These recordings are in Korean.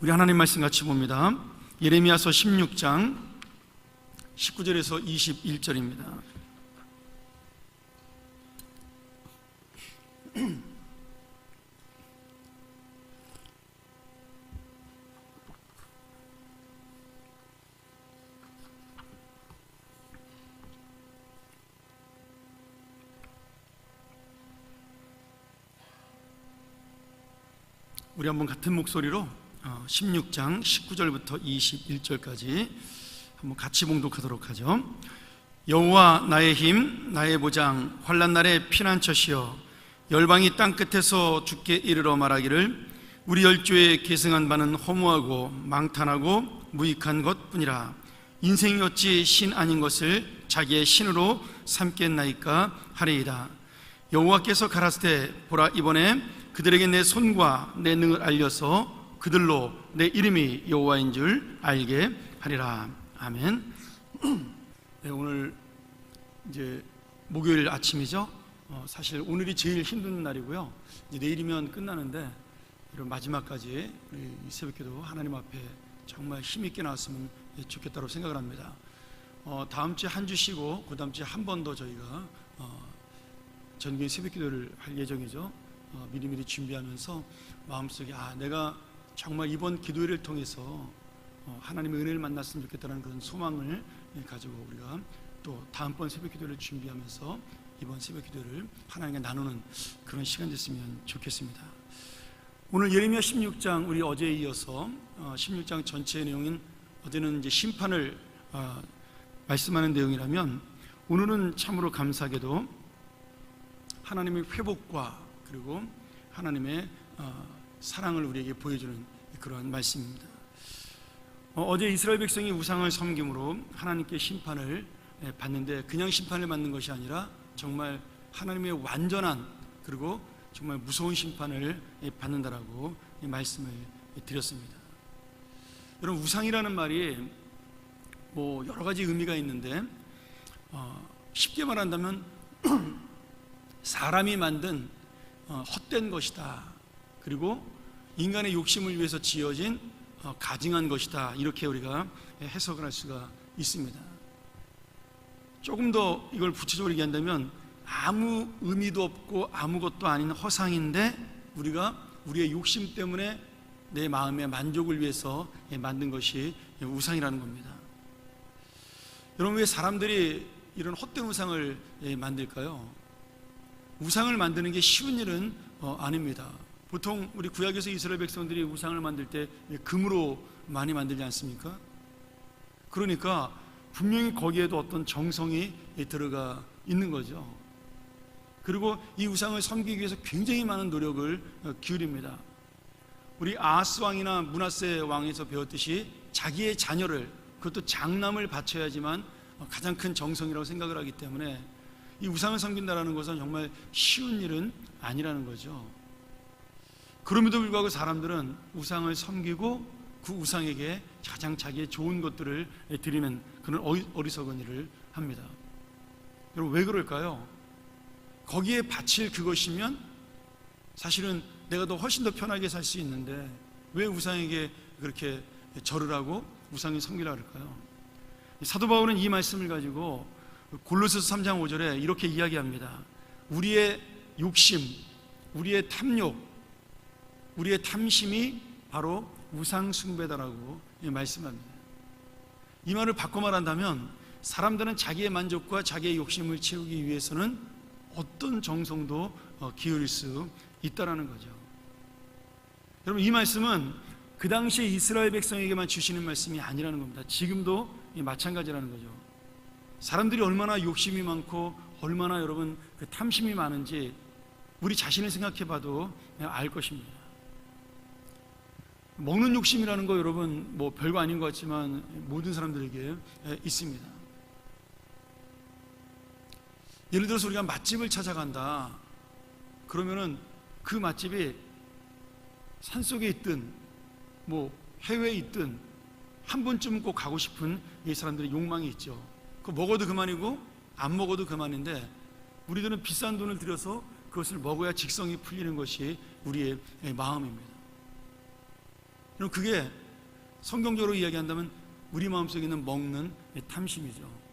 우리 하나님 말씀 같이 봅니다. 예레미야서 16장 19절에서 21절입니다. 우리 한번 같은 목소리로 16장 19절부터 21절까지 한번 같이 봉독하도록 하죠. 여호와 나의 힘, 나의 보장, 환난 날의 피난처시여, 열방이 땅끝에서 주께 이르러 말하기를 우리 열조에 계승한 바는 허무하고 망탄하고 무익한 것뿐이라. 인생이 어찌 신 아닌 것을 자기의 신으로 삼겠나이까 하리이다. 여호와께서 가라사대 보라, 이번에 그들에게 내 손과 내 능을 알려서 그들로 내 이름이 여호와인 줄 알게 하리라. 아멘. 네, 오늘 이제 목요일 아침이죠. 사실 오늘이 제일 힘든 날이고요. 이제 내일이면 끝나는데 이런 마지막까지 우리 새벽기도 하나님 앞에 정말 힘있게 나왔으면 좋겠다고 생각을 합니다. 다음 주에 한 주 쉬고 그 다음 주에 한 번 더 저희가 전교회 새벽기도를 할 예정이죠. 미리미리 준비하면서 마음속에 내가 정말 이번 기도회를 통해서 하나님의 은혜를 만났으면 좋겠다는 그런 소망을 가지고 우리가 또 다음번 새벽기도를 준비하면서 이번 새벽기도를 하나님과 나누는 그런 시간 됐으면 좋겠습니다. 오늘 예레미야 16장, 우리 어제에 이어서 16장 전체의 내용인, 어제는 이제 심판을 말씀하는 내용이라면 오늘은 참으로 감사하게도 하나님의 회복과 그리고 하나님의 사랑을 우리에게 보여주는 그런 말씀입니다. 어제 이스라엘 백성이 우상을 섬김으로 하나님께 심판을 받는데, 그냥 심판을 받는 것이 아니라 정말 하나님의 완전한 그리고 정말 무서운 심판을 받는다라고 말씀을 드렸습니다. 여러분, 우상이라는 말이 여러 가지 의미가 있는데 쉽게 말한다면 사람이 만든 헛된 것이다, 그리고 인간의 욕심을 위해서 지어진 가증한 것이다, 이렇게 우리가 해석을 할 수가 있습니다. 조금 더 이걸 구체적으로 얘기한다면 아무 의미도 없고 아무것도 아닌 허상인데 우리가 우리의 욕심 때문에 내 마음의 만족을 위해서 만든 것이 우상이라는 겁니다. 여러분, 왜 사람들이 이런 헛된 우상을 만들까요? 우상을 만드는 게 쉬운 일은 아닙니다. 보통 우리 구약에서 이스라엘 백성들이 우상을 만들 때 금으로 많이 만들지 않습니까? 그러니까 분명히 거기에도 어떤 정성이 들어가 있는 거죠. 그리고 이 우상을 섬기기 위해서 굉장히 많은 노력을 기울입니다. 우리 아하스 왕이나 므낫세 왕에서 배웠듯이 자기의 자녀를, 그것도 장남을 바쳐야지만 가장 큰 정성이라고 생각을 하기 때문에 이 우상을 섬긴다는 것은 정말 쉬운 일은 아니라는 거죠. 그럼에도 불구하고 사람들은 우상을 섬기고 그 우상에게 가장 자기의 좋은 것들을 드리는 그런 어리석은 일을 합니다. 여러분, 왜 그럴까요? 거기에 바칠 그것이면 사실은 내가 더 훨씬 더 편하게 살 수 있는데 왜 우상에게 그렇게 절을 하고 우상을 섬기려고 할까요? 사도 바울은 이 말씀을 가지고 골로새서 3장 5절에 이렇게 이야기합니다. 우리의 욕심, 우리의 탐욕, 우리의 탐심이 바로 우상 숭배다라고 말씀합니다. 이 말을 바꿔 말한다면 사람들은 자기의 만족과 자기의 욕심을 채우기 위해서는 어떤 정성도 기울일 수 있다라는 거죠. 여러분, 이 말씀은 그 당시에 이스라엘 백성에게만 주시는 말씀이 아니라는 겁니다. 지금도 마찬가지라는 거죠. 사람들이 얼마나 욕심이 많고 얼마나 여러분 그 탐심이 많은지 우리 자신을 생각해 봐도 알 것입니다. 먹는 욕심이라는 거 여러분 별거 아닌 것 같지만 모든 사람들에게 있습니다. 예를 들어서 우리가 맛집을 찾아간다 그러면은 그 맛집이 산속에 있든 해외에 있든 한 번쯤은 꼭 가고 싶은 이 사람들의 욕망이 있죠. 그거 먹어도 그만이고 안 먹어도 그만인데 우리들은 비싼 돈을 들여서 그것을 먹어야 직성이 풀리는 것이 우리의 마음입니다. 그럼 그게 성경적으로 이야기한다면 우리 마음속에 있는 먹는 탐심이죠.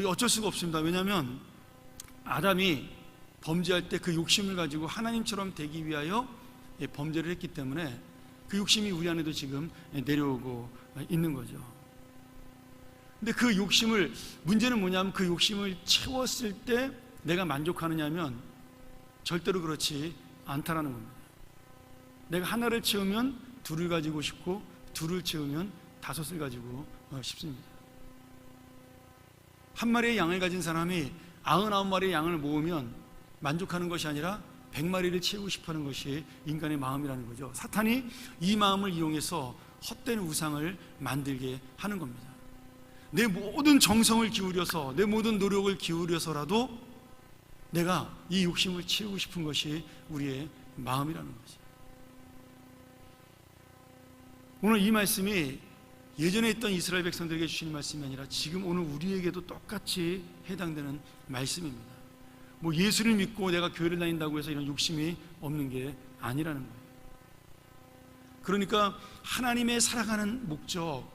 어쩔 수가 없습니다. 왜냐하면 아담이 범죄할 때 그 욕심을 가지고 하나님처럼 되기 위하여 범죄를 했기 때문에 그 욕심이 우리 안에도 지금 내려오고 있는 거죠. 근데 그 욕심을, 문제는 뭐냐면 그 욕심을 채웠을 때 내가 만족하느냐면 절대로 그렇지 않다라는 겁니다. 내가 하나를 채우면 둘을 가지고 싶고, 둘을 채우면 다섯을 가지고 싶습니다. 한 마리의 양을 가진 사람이 99마리의 양을 모으면 만족하는 것이 아니라 100마리를 채우고 싶어하는 것이 인간의 마음이라는 거죠. 사탄이 이 마음을 이용해서 헛된 우상을 만들게 하는 겁니다. 내 모든 정성을 기울여서, 내 모든 노력을 기울여서라도 내가 이 욕심을 채우고 싶은 것이 우리의 마음이라는 거죠. 오늘 이 말씀이 예전에 있던 이스라엘 백성들에게 주시는 말씀이 아니라 지금 오늘 우리에게도 똑같이 해당되는 말씀입니다. 뭐 예수를 믿고 내가 교회를 다닌다고 해서 이런 욕심이 없는 게 아니라는 거예요. 그러니까 하나님의 살아가는 목적,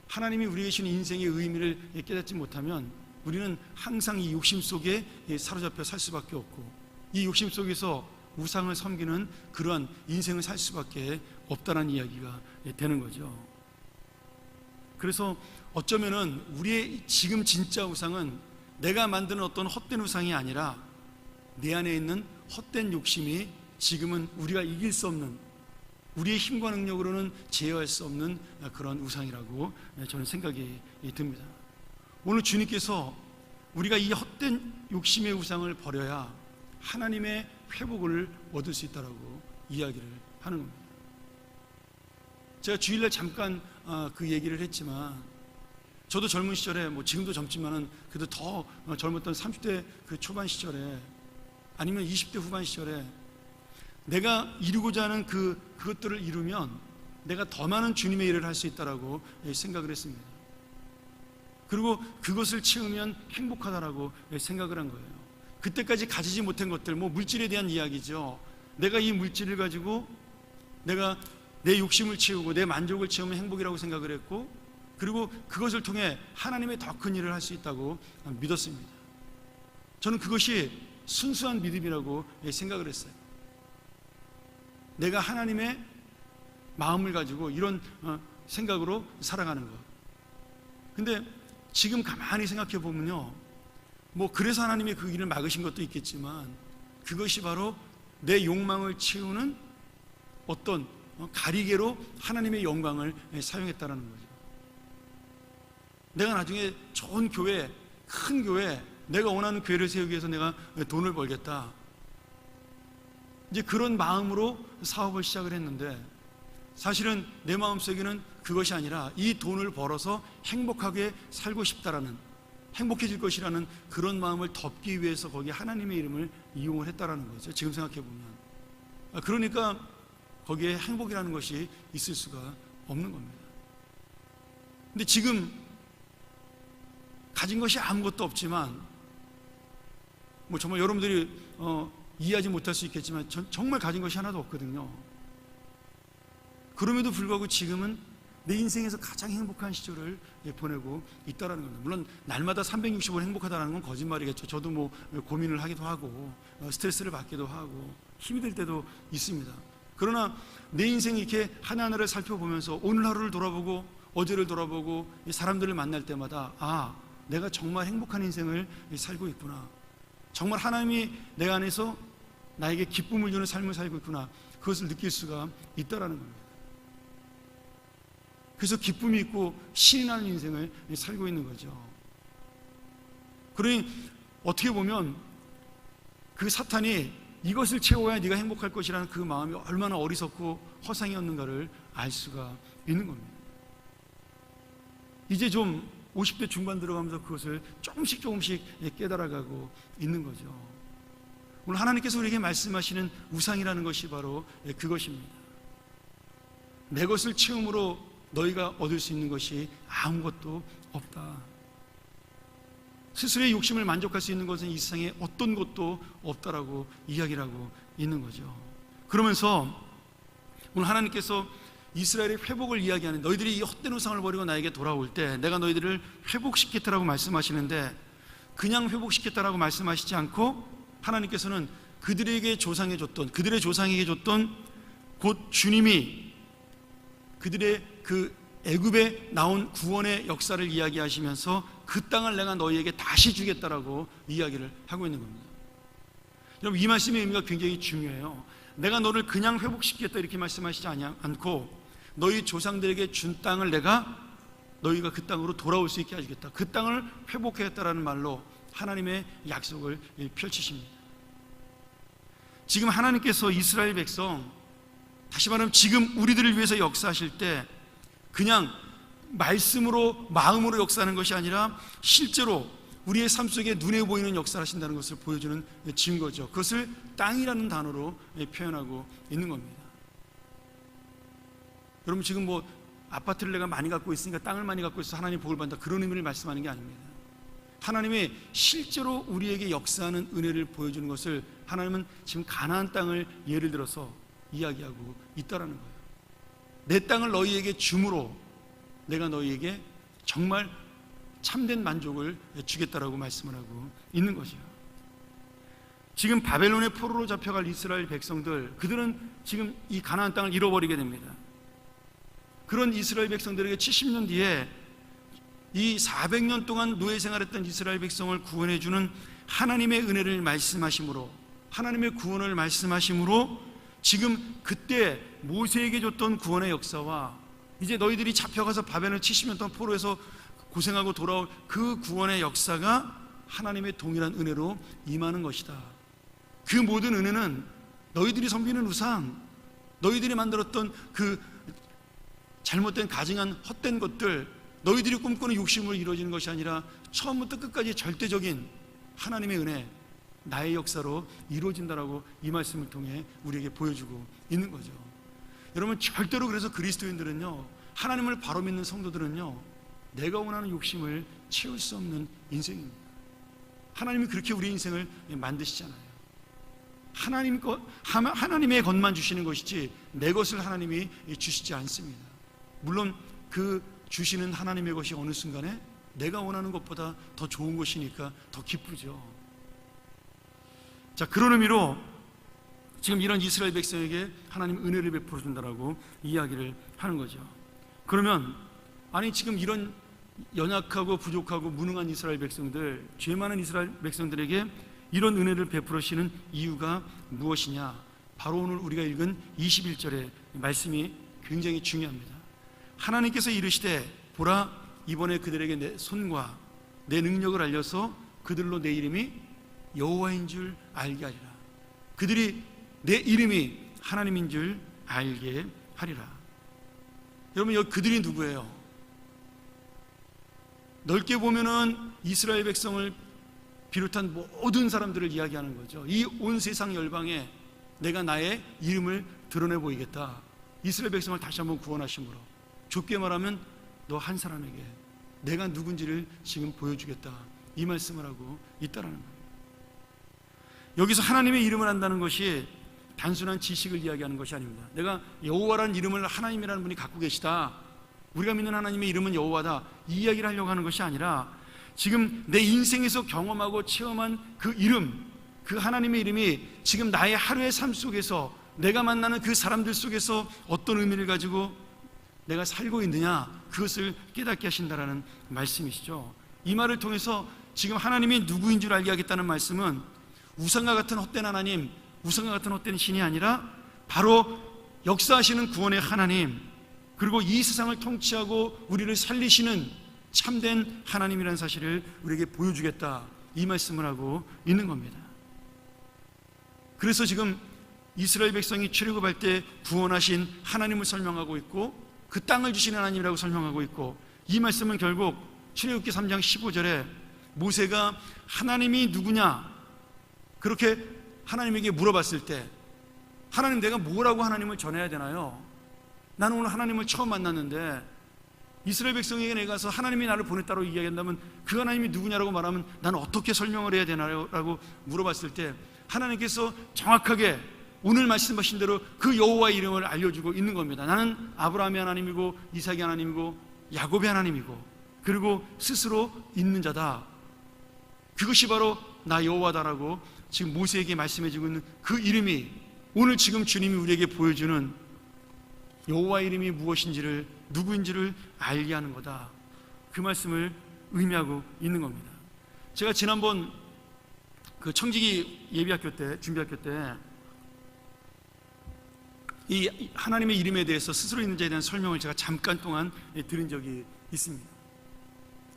하나님이 우리에게 주신 인생의 의미를 깨닫지 못하면 우리는 항상 이 욕심 속에 사로잡혀 살 수밖에 없고, 이 욕심 속에서 우상을 섬기는 그러한 인생을 살 수밖에 없다는 이야기가 되는 거죠. 그래서 어쩌면은 우리의 지금 진짜 우상은 내가 만드는 어떤 헛된 우상이 아니라 내 안에 있는 헛된 욕심이 지금은 우리가 이길 수 없는, 우리의 힘과 능력으로는 제어할 수 없는 그런 우상이라고 저는 생각이 듭니다. 오늘 주님께서 우리가 이 헛된 욕심의 우상을 버려야 하나님의 회복을 얻을 수 있다라고 이야기를 하는 겁니다. 제가 주일날 잠깐 그 얘기를 했지만, 저도 젊은 시절에, 뭐 지금도 젊지만은 그래도 더 젊었던 30대 그 초반 시절에, 아니면 20대 후반 시절에 내가 이루고자 하는 그것들을 이루면 내가 더 많은 주님의 일을 할 수 있다라고 생각을 했습니다. 그리고 그것을 채우면 행복하다라고 생각을 한 거예요. 그때까지 가지지 못한 것들, 뭐 물질에 대한 이야기죠. 내가 이 물질을 가지고 내가 내 욕심을 채우고 내 만족을 채우면 행복이라고 생각을 했고, 그리고 그것을 통해 하나님의 더 큰 일을 할 수 있다고 믿었습니다. 저는 그것이 순수한 믿음이라고 생각을 했어요. 내가 하나님의 마음을 가지고 이런 생각으로 살아가는 것. 근데 지금 가만히 생각해 보면요, 뭐 그래서 하나님이 그 길을 막으신 것도 있겠지만 그것이 바로 내 욕망을 채우는 어떤 가리개로 하나님의 영광을 사용했다는 거죠. 내가 나중에 좋은 교회, 큰 교회, 내가 원하는 교회를 세우기 위해서 내가 돈을 벌겠다, 이제 그런 마음으로 사업을 시작을 했는데, 사실은 내 마음속에는 그것이 아니라 이 돈을 벌어서 행복하게 살고 싶다라는, 행복해질 것이라는 그런 마음을 덮기 위해서 거기에 하나님의 이름을 이용을 했다라는 거죠. 지금 생각해 보면. 그러니까 거기에 행복이라는 것이 있을 수가 없는 겁니다. 근데 지금 가진 것이 아무것도 없지만, 뭐 정말 여러분들이 이해하지 못할 수 있겠지만 정말 가진 것이 하나도 없거든요. 그럼에도 불구하고 지금은 내 인생에서 가장 행복한 시절을 보내고 있다라는 겁니다. 물론 날마다 365일 행복하다는 건 거짓말이겠죠. 저도 뭐 고민을 하기도 하고 스트레스를 받기도 하고 힘이 들 때도 있습니다. 그러나 내 인생 이렇게 하나하나를 살펴보면서 오늘 하루를 돌아보고 어제를 돌아보고 사람들을 만날 때마다, 아, 내가 정말 행복한 인생을 살고 있구나, 정말 하나님이 내 안에서 나에게 기쁨을 주는 삶을 살고 있구나, 그것을 느낄 수가 있다라는 겁니다. 그래서 기쁨이 있고 신이 나는 인생을 살고 있는 거죠. 그러니 어떻게 보면 그 사탄이 이것을 채워야 네가 행복할 것이라는 그 마음이 얼마나 어리석고 허상이었는가를 알 수가 있는 겁니다. 이제 좀 50대 중반 들어가면서 그것을 조금씩 깨달아가고 있는 거죠. 오늘 하나님께서 우리에게 말씀하시는 우상이라는 것이 바로 그것입니다. 내 것을 채움으로 너희가 얻을 수 있는 것이 아무것도 없다. 스스로의 욕심을 만족할 수 있는 것은 이 세상에 어떤 것도 없다라고 이야기를 하고 있는 거죠. 그러면서 오늘 하나님께서 이스라엘의 회복을 이야기하는, 너희들이 이 헛된 우상을 버리고 나에게 돌아올 때 내가 너희들을 회복시켰다라고 말씀하시는데, 그냥 회복시켰다라고 말씀하시지 않고 하나님께서는 그들에게 조상해줬던, 그들의 조상에게 줬던 곧 주님이 그들의 그 애굽에 나온 구원의 역사를 이야기하시면서 그 땅을 내가 너희에게 다시 주겠다라고 이야기를 하고 있는 겁니다. 여러분, 이 말씀의 의미가 굉장히 중요해요. 내가 너를 그냥 회복시키겠다 이렇게 말씀하시지 않고, 너희 조상들에게 준 땅을 내가 너희가 그 땅으로 돌아올 수 있게 해주겠다, 그 땅을 회복하겠다라는 말로 하나님의 약속을 펼치십니다. 지금 하나님께서 이스라엘 백성, 다시 말하면 지금 우리들을 위해서 역사하실 때 그냥 말씀으로 마음으로 역사하는 것이 아니라 실제로 우리의 삶 속에 눈에 보이는 역사를 하신다는 것을 보여주는 증거죠. 그것을 땅이라는 단어로 표현하고 있는 겁니다. 여러분, 지금 뭐 아파트를 내가 많이 갖고 있으니까 땅을 많이 갖고 있어서 하나님 복을 받는다, 그런 의미를 말씀하는 게 아닙니다. 하나님이 실제로 우리에게 역사하는 은혜를 보여주는 것을 하나님은 지금 가나안 땅을 예를 들어서 이야기하고 있다라는 거예요. 내 땅을 너희에게 줌으로 내가 너희에게 정말 참된 만족을 주겠다라고 말씀을 하고 있는 거죠. 지금 바벨론의 포로로 잡혀갈 이스라엘 백성들, 그들은 지금 이 가나안 땅을 잃어버리게 됩니다. 그런 이스라엘 백성들에게 70년 뒤에 이 400년 동안 노예 생활했던 이스라엘 백성을 구원해주는 하나님의 은혜를 말씀하심으로, 하나님의 구원을 말씀하심으로 지금 그때 모세에게 줬던 구원의 역사와 이제 너희들이 잡혀가서 바벨론 70년 동안 포로에서 고생하고 돌아올 그 구원의 역사가 하나님의 동일한 은혜로 임하는 것이다. 그 모든 은혜는 너희들이 섬기는 우상, 너희들이 만들었던 그 잘못된 가증한 헛된 것들, 너희들이 꿈꾸는 욕심으로 이루어지는 것이 아니라 처음부터 끝까지 절대적인 하나님의 은혜, 나의 역사로 이루어진다라고 이 말씀을 통해 우리에게 보여주고 있는 거죠. 여러분, 절대로 그래서 그리스도인들은요, 하나님을 바로 믿는 성도들은요, 내가 원하는 욕심을 채울 수 없는 인생입니다. 하나님이 그렇게 우리 인생을 만드시잖아요. 하나님의 것만 주시는 것이지 내 것을 하나님이 주시지 않습니다. 물론 그 주시는 하나님의 것이 어느 순간에 내가 원하는 것보다 더 좋은 것이니까 더 기쁘죠. 자, 그런 의미로 지금 이런 이스라엘 백성에게 하나님 은혜를 베풀어 준다라고 이야기를 하는 거죠. 그러면 아니, 지금 이런 연약하고 부족하고 무능한 이스라엘 백성들, 죄 많은 이스라엘 백성들에게 이런 은혜를 베풀으시는 이유가 무엇이냐? 바로 오늘 우리가 읽은 21절의 말씀이 굉장히 중요합니다. 하나님께서 이르시되, 보라, 이번에 그들에게 내 손과 내 능력을 알려서 그들로 내 이름이 여호와인 줄 알게 하리라. 그들이 내 이름이 하나님인 줄 알게 하리라. 여러분, 여기 그들이 누구예요? 넓게 보면은 이스라엘 백성을 비롯한 모든 사람들을 이야기하는 거죠. 이 온 세상 열방에 내가 나의 이름을 드러내 보이겠다. 이스라엘 백성을 다시 한번 구원하심으로, 좁게 말하면 너 한 사람에게 내가 누군지를 지금 보여주겠다, 이 말씀을 하고 있다라는 거예요. 여기서 하나님의 이름을 안다는 것이 단순한 지식을 이야기하는 것이 아닙니다. 내가 여호와라는 이름을 하나님이라는 분이 갖고 계시다, 우리가 믿는 하나님의 이름은 여호와다, 이 이야기를 하려고 하는 것이 아니라 지금 내 인생에서 경험하고 체험한 그 이름, 그 하나님의 이름이 지금 나의 하루의 삶 속에서 내가 만나는 그 사람들 속에서 어떤 의미를 가지고 내가 살고 있느냐, 그것을 깨닫게 하신다라는 말씀이시죠. 이 말을 통해서 지금 하나님이 누구인 줄 알게 하겠다는 말씀은 우상과 같은 헛된 하나님, 우상과 같은 헛된 신이 아니라 바로 역사하시는 구원의 하나님, 그리고 이 세상을 통치하고 우리를 살리시는 참된 하나님이라는 사실을 우리에게 보여주겠다, 이 말씀을 하고 있는 겁니다. 그래서 지금 이스라엘 백성이 출애굽할 때 구원하신 하나님을 설명하고 있고, 그 땅을 주신 하나님이라고 설명하고 있고, 이 말씀은 결국 출애굽기 3장 15절에 모세가 하나님이 누구냐 그렇게 하나님에게 물어봤을 때, 하나님, 내가 뭐라고 하나님을 전해야 되나요? 나는 오늘 하나님을 처음 만났는데 이스라엘 백성에게 내가 가서 하나님이 나를 보냈다고 이야기한다면 그 하나님이 누구냐라고 말하면 나는 어떻게 설명을 해야 되나요? 라고 물어봤을 때 하나님께서 정확하게 오늘 말씀하신 대로 그 여호와의 이름을 알려주고 있는 겁니다. 나는 아브라함의 하나님이고 이삭의 하나님이고 야곱의 하나님이고 그리고 스스로 있는 자다. 그것이 바로 나 여호와다라고 지금 모세에게 말씀해주고 있는 그 이름이 오늘 지금 주님이 우리에게 보여주는 여호와의 이름이 무엇인지를 누구인지를 알게 하는 거다. 그 말씀을 의미하고 있는 겁니다. 제가 지난번 그 청지기 예비학교 때 준비학교 때 이 하나님의 이름에 대해서 스스로 있는 자에 대한 설명을 제가 잠깐 동안 들은 적이 있습니다.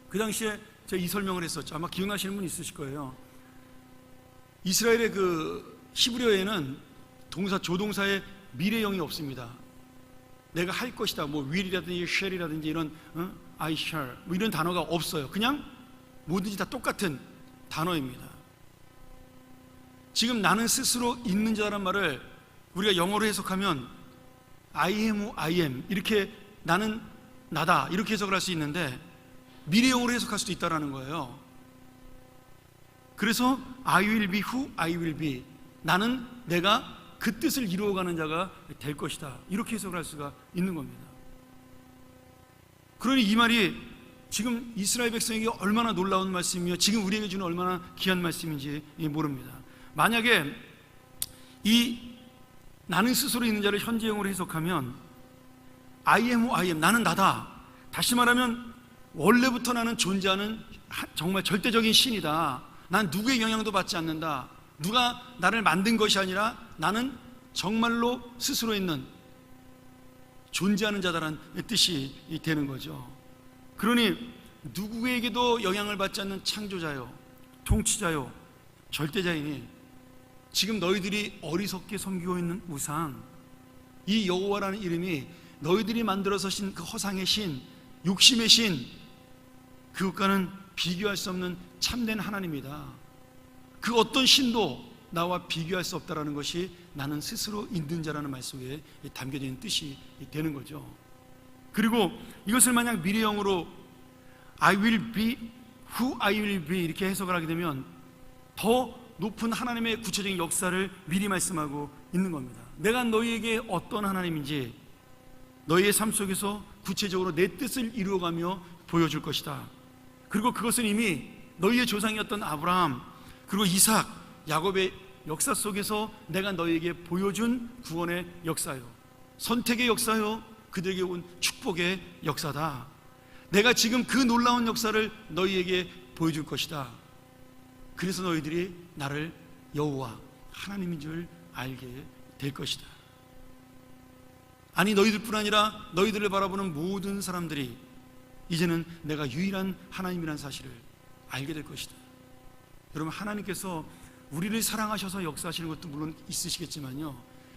그 당시에 제가 이 설명을 했었죠. 아마 기억나시는 분 있으실 거예요. 이스라엘의 그 히브리어에는 동사 조동사의 미래형이 없습니다. 내가 할 것이다, 뭐 will이라든지 shall이라든지 이런 I shall 뭐 이런 단어가 없어요. 그냥 뭐든지 다 똑같은 단어입니다. 지금 나는 스스로 있는 자라는 말을 우리가 영어로 해석하면 I am 이렇게 나는 나다 이렇게 해석을 할 수 있는데 미래형으로 해석할 수도 있다는 거예요. 그래서 I will be who I will be, 나는 내가 그 뜻을 이루어가는 자가 될 것이다 이렇게 해석을 할 수가 있는 겁니다. 그러니 이 말이 지금 이스라엘 백성에게 얼마나 놀라운 말씀이며 지금 우리에게 주는 얼마나 귀한 말씀인지 모릅니다. 만약에 이 나는 스스로 있는 자를 현재형으로 해석하면 I am 나는 나다. 다시 말하면 원래부터 나는 존재하는 정말 절대적인 신이다. 난 누구의 영향도 받지 않는다. 누가 나를 만든 것이 아니라 나는 정말로 스스로 있는 존재하는 자다라는 뜻이 되는 거죠. 그러니 누구에게도 영향을 받지 않는 창조자요, 통치자요, 절대자이니 지금 너희들이 어리석게 섬기고 있는 우상, 이 여호와라는 이름이 너희들이 만들어서 신 그 허상의 신, 욕심의 신, 그것과는 비교할 수 없는 참된 하나님이다. 그 어떤 신도 나와 비교할 수 없다라는 것이 나는 스스로 있는 자라는 말 속에 담겨져 있는 뜻이 되는 거죠. 그리고 이것을 만약 미래형으로 I will be who I will be 이렇게 해석을 하게 되면 더 높은 하나님의 구체적인 역사를 미리 말씀하고 있는 겁니다. 내가 너희에게 어떤 하나님인지 너희의 삶 속에서 구체적으로 내 뜻을 이루어가며 보여줄 것이다. 그리고 그것은 이미 너희의 조상이었던 아브라함 그리고 이삭, 야곱의 역사 속에서 내가 너희에게 보여준 구원의 역사요, 선택의 역사요, 그들에게 온 축복의 역사다. 내가 지금 그 놀라운 역사를 너희에게 보여줄 것이다. 그래서 너희들이 나를 여호와 하나님인 줄 알게 될 것이다. 아니 너희들뿐 아니라 너희들을 바라보는 모든 사람들이 이제는 내가 유일한 하나님이라는 사실을 알게 될 것이다. 여러분, 하나님께서 우리를 사랑하셔서 역사하시는 것도 물론 있으시겠지만요,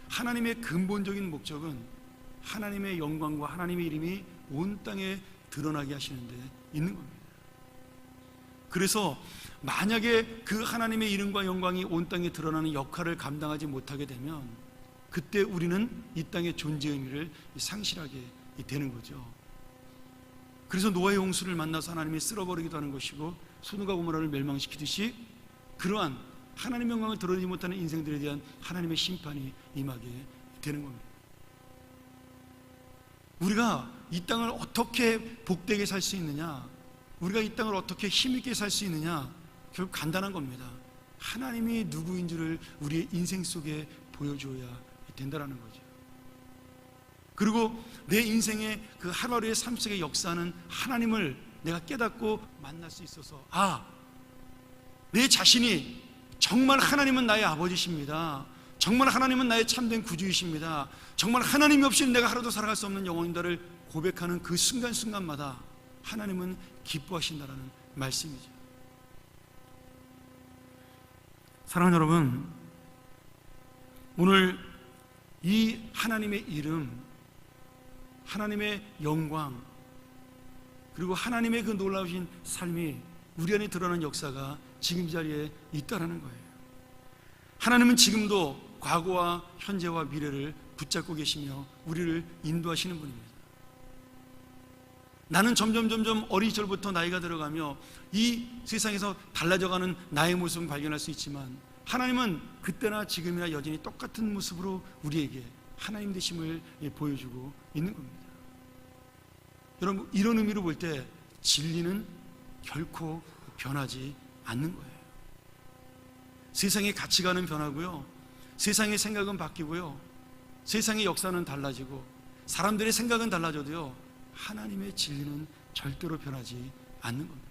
하나님의 근본적인 목적은 하나님의 영광과 하나님의 이름이 온 땅에 드러나게 하시는 데 있는 겁니다. 그래서 만약에 그 하나님의 이름과 영광이 온 땅에 드러나는 역할을 감당하지 못하게 되면 그때 우리는 이 땅의 존재 의미를 상실하게 되는 거죠. 그래서 노아의 홍수를 만나서 하나님이 쓸어버리기도 하는 것이고 소돔과 고모라를 멸망시키듯이 그러한 하나님의 영광을 드러내지 못하는 인생들에 대한 하나님의 심판이 임하게 되는 겁니다. 우리가 이 땅을 어떻게 복되게 살 수 있느냐, 우리가 이 땅을 어떻게 힘있게 살 수 있느냐, 결국 간단한 겁니다. 하나님이 누구인 줄을 우리의 인생 속에 보여줘야 된다는 거죠. 그리고 내 인생의 그 하루하루의 삶 속에 역사하는 하나님을 내가 깨닫고 만날 수 있어서, 내 자신이 정말 하나님은 나의 아버지십니다, 정말 하나님은 나의 참된 구주이십니다, 정말 하나님이 없이는 내가 하루도 살아갈 수 없는 영혼인다를 고백하는 그 순간순간마다 하나님은 기뻐하신다라는 말씀이죠. 사랑하는 여러분, 오늘 이 하나님의 이름, 하나님의 영광, 그리고 하나님의 그 놀라우신 삶이 우리 안에 드러나는 역사가 지금 이 자리에 있다라는 거예요. 하나님은 지금도 과거와 현재와 미래를 붙잡고 계시며 우리를 인도하시는 분입니다. 나는 점점 어린 시절부터 나이가 들어가며 이 세상에서 달라져가는 나의 모습을 발견할 수 있지만 하나님은 그때나 지금이나 여전히 똑같은 모습으로 우리에게 하나님 되심을 보여주고 있는 겁니다. 여러분, 이런 의미로 볼 때 진리는 결코 변하지 않는 거예요. 세상의 가치관은 변하고요, 세상의 생각은 바뀌고요, 세상의 역사는 달라지고 사람들의 생각은 달라져도요, 하나님의 진리는 절대로 변하지 않는 겁니다.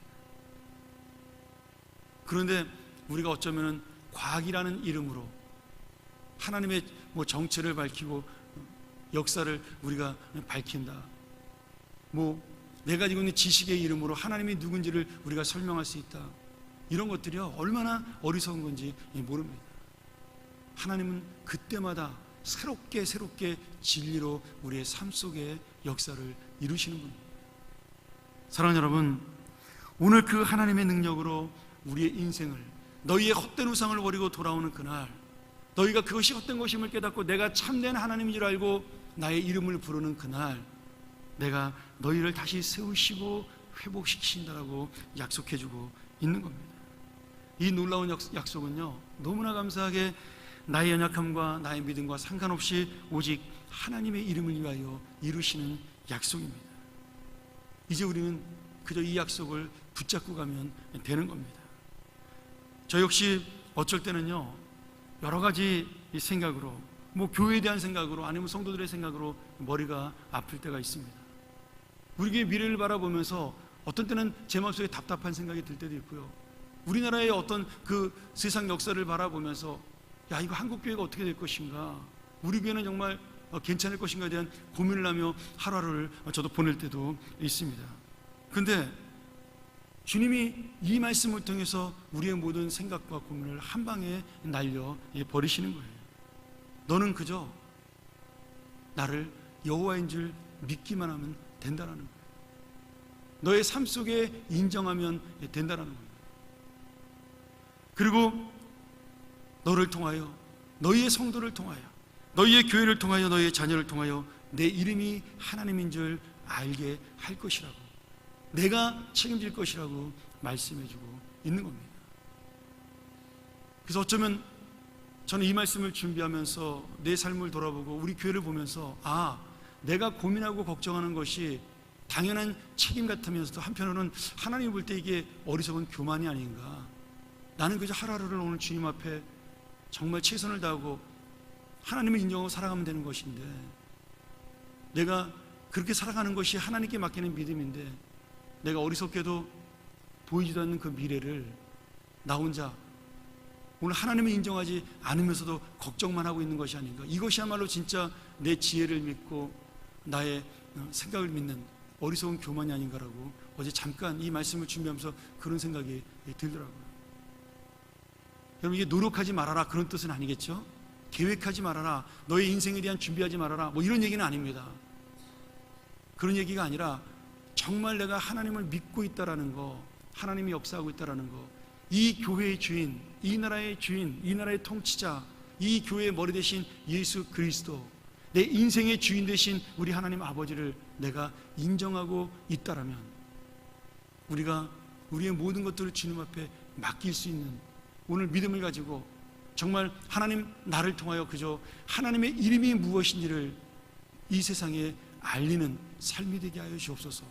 그런데 우리가 어쩌면 과학이라는 이름으로 하나님의 정체를 밝히고 역사를 우리가 밝힌다, 내가 가지고 있는 지식의 이름으로 하나님이 누군지를 우리가 설명할 수 있다, 이런 것들이요 얼마나 어리석은 건지 모릅니다. 하나님은 그때마다 새롭게 진리로 우리의 삶 속에 역사를 이루시는 분입니다. 사랑하는 여러분, 오늘 그 하나님의 능력으로 우리의 인생을, 너희의 헛된 우상을 버리고 돌아오는 그날, 너희가 그것이 헛된 것임을 깨닫고 내가 참된 하나님인 줄 알고 나의 이름을 부르는 그날, 내가 너희를 다시 세우시고 회복시키신다라고 약속해주고 있는 겁니다. 이 놀라운 약속은요, 너무나 감사하게 나의 연약함과 나의 믿음과 상관없이 오직 하나님의 이름을 위하여 이루시는 약속입니다. 이제 우리는 그저 이 약속을 붙잡고 가면 되는 겁니다. 저 역시 어쩔 때는요, 여러 가지 생각으로, 교회에 대한 생각으로, 아니면 성도들의 생각으로 머리가 아플 때가 있습니다. 우리의 미래를 바라보면서 어떤 때는 제 마음속에 답답한 생각이 들 때도 있고요, 우리나라의 어떤 그 세상 역사를 바라보면서 야, 이거 한국 교회가 어떻게 될 것인가, 우리 교회는 정말 괜찮을 것인가에 대한 고민을 하며 하루하루를 저도 보낼 때도 있습니다. 그런데 주님이 이 말씀을 통해서 우리의 모든 생각과 고민을 한 방에 날려 버리시는 거예요. 너는 그저 나를 여호와인 줄 믿기만 하면 된다라는 거예요. 너의 삶 속에 인정하면 된다라는 거예요. 그리고 너를 통하여, 너희의 성도를 통하여, 너희의 교회를 통하여, 너희의 자녀를 통하여 내 이름이 하나님인 줄 알게 할 것이라고, 내가 책임질 것이라고 말씀해주고 있는 겁니다. 그래서 어쩌면 저는 이 말씀을 준비하면서 내 삶을 돌아보고 우리 교회를 보면서 내가 고민하고 걱정하는 것이 당연한 책임 같으면서도 한편으로는 하나님 볼 때 이게 어리석은 교만이 아닌가, 나는 그저 하루하루를 오늘 주님 앞에 정말 최선을 다하고 하나님을 인정하고 살아가면 되는 것인데, 내가 그렇게 살아가는 것이 하나님께 맡기는 믿음인데, 내가 어리석게도 보이지도 않는 그 미래를 나 혼자 오늘 하나님을 인정하지 않으면서도 걱정만 하고 있는 것이 아닌가, 이것이야말로 진짜 내 지혜를 믿고 나의 생각을 믿는 어리석은 교만이 아닌가라고 어제 잠깐 이 말씀을 준비하면서 그런 생각이 들더라고요. 여러분, 이게 노력하지 말아라 그런 뜻은 아니겠죠? 계획하지 말아라, 너의 인생에 대한 준비하지 말아라, 이런 얘기는 아닙니다. 그런 얘기가 아니라 정말 내가 하나님을 믿고 있다라는 거, 하나님이 역사하고 있다라는 거, 이 교회의 주인, 이 나라의 주인, 이 나라의 통치자, 이 교회의 머리 대신 예수 그리스도, 내 인생의 주인 되신 우리 하나님 아버지를 내가 인정하고 있다라면, 우리가 우리의 모든 것들을 주님 앞에 맡길 수 있는 오늘 믿음을 가지고 정말 하나님, 나를 통하여 그저 하나님의 이름이 무엇인지를 이 세상에 알리는 삶이 되게 하여 주옵소서.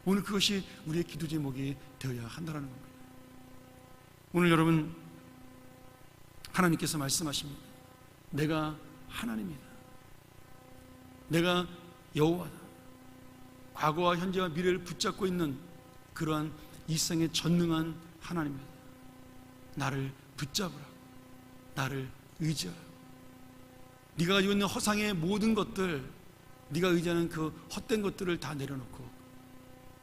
오늘 그것이 우리의 기도 제목이 되어야 한다는 겁니다. 오늘 여러분, 하나님께서 말씀하십니다. 내가 하나님이다, 내가 여호와다. 과거와 현재와 미래를 붙잡고 있는 그러한 일생에 전능한 하나님이다. 나를 붙잡으라, 나를 의지하라. 네가 가지고 있는 허상의 모든 것들, 네가 의지하는 그 헛된 것들을 다 내려놓고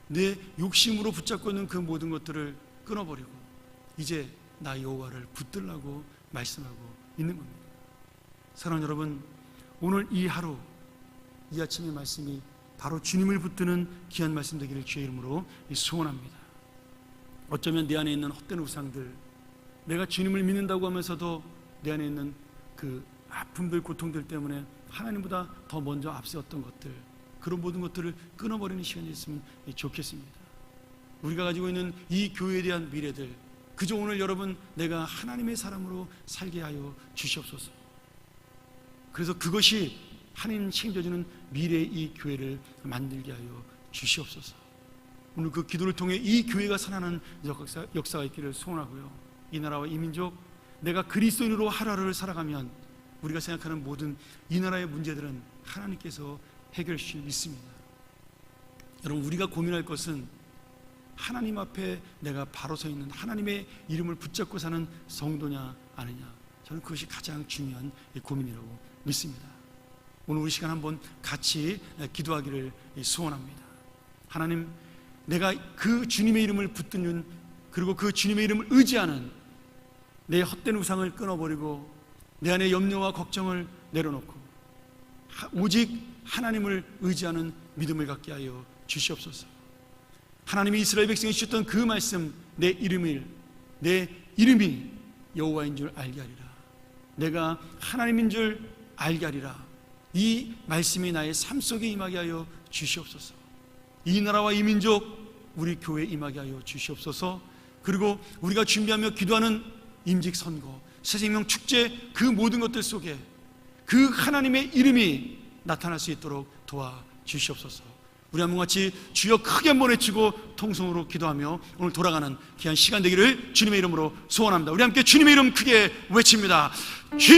내 욕심으로 붙잡고 있는 그 모든 것들을 끊어버리고 이제 나 여호와를 붙들라고 말씀하고 있는 겁니다. 사랑하는 여러분, 오늘 이 하루, 이 아침의 말씀이 바로 주님을 붙드는 귀한 말씀 되기를 주의 이름으로 소원합니다. 어쩌면 내 안에 있는 헛된 우상들, 내가 주님을 믿는다고 하면서도 내 안에 있는 그 아픔들, 고통들 때문에 하나님보다 더 먼저 앞세웠던 것들, 그런 모든 것들을 끊어버리는 시간이 있으면 좋겠습니다. 우리가 가지고 있는 이 교회에 대한 미래들, 그저 오늘 여러분 내가 하나님의 사람으로 살게 하여 주시옵소서. 그래서 그것이 하나님 책임져주는 미래의 이 교회를 만들게 하여 주시옵소서. 오늘 그 기도를 통해 이 교회가 살아나는 역사가 있기를 소원하고요. 이 나라와 이 민족, 내가 그리스도인으로 하루하루를 살아가면 우리가 생각하는 모든 이 나라의 문제들은 하나님께서 해결해 주실 믿습니다. 여러분, 우리가 고민할 것은 하나님 앞에 내가 바로 서 있는 하나님의 이름을 붙잡고 사는 성도냐 아니냐, 저는 그것이 가장 중요한 고민이라고 믿습니다. 오늘 우리 시간 한번 같이 기도하기를 소원합니다. 하나님, 내가 그 주님의 이름을 붙드는, 그리고 그 주님의 이름을 의지하는 내 헛된 우상을 끊어버리고 내 안에 염려와 걱정을 내려놓고 오직 하나님을 의지하는 믿음을 갖게 하여 주시옵소서. 하나님이 이스라엘 백성에 주셨던 그 말씀, 내 이름이 여호와인 줄 알게 하리라, 내가 하나님인 줄 알게 하리라, 이 말씀이 나의 삶 속에 임하게 하여 주시옵소서. 이 나라와 이 민족, 우리 교회에 임하게 하여 주시옵소서. 그리고 우리가 준비하며 기도하는 임직 선거, 새생명 축제, 그 모든 것들 속에 그 하나님의 이름이 나타날 수 있도록 도와주시옵소서. 우리 한번 같이 주여 크게 한번 외치고 통성으로 기도하며 오늘 돌아가는 귀한 시간 되기를 주님의 이름으로 소원합니다. 우리 함께 주님의 이름 크게 외칩니다. 주여!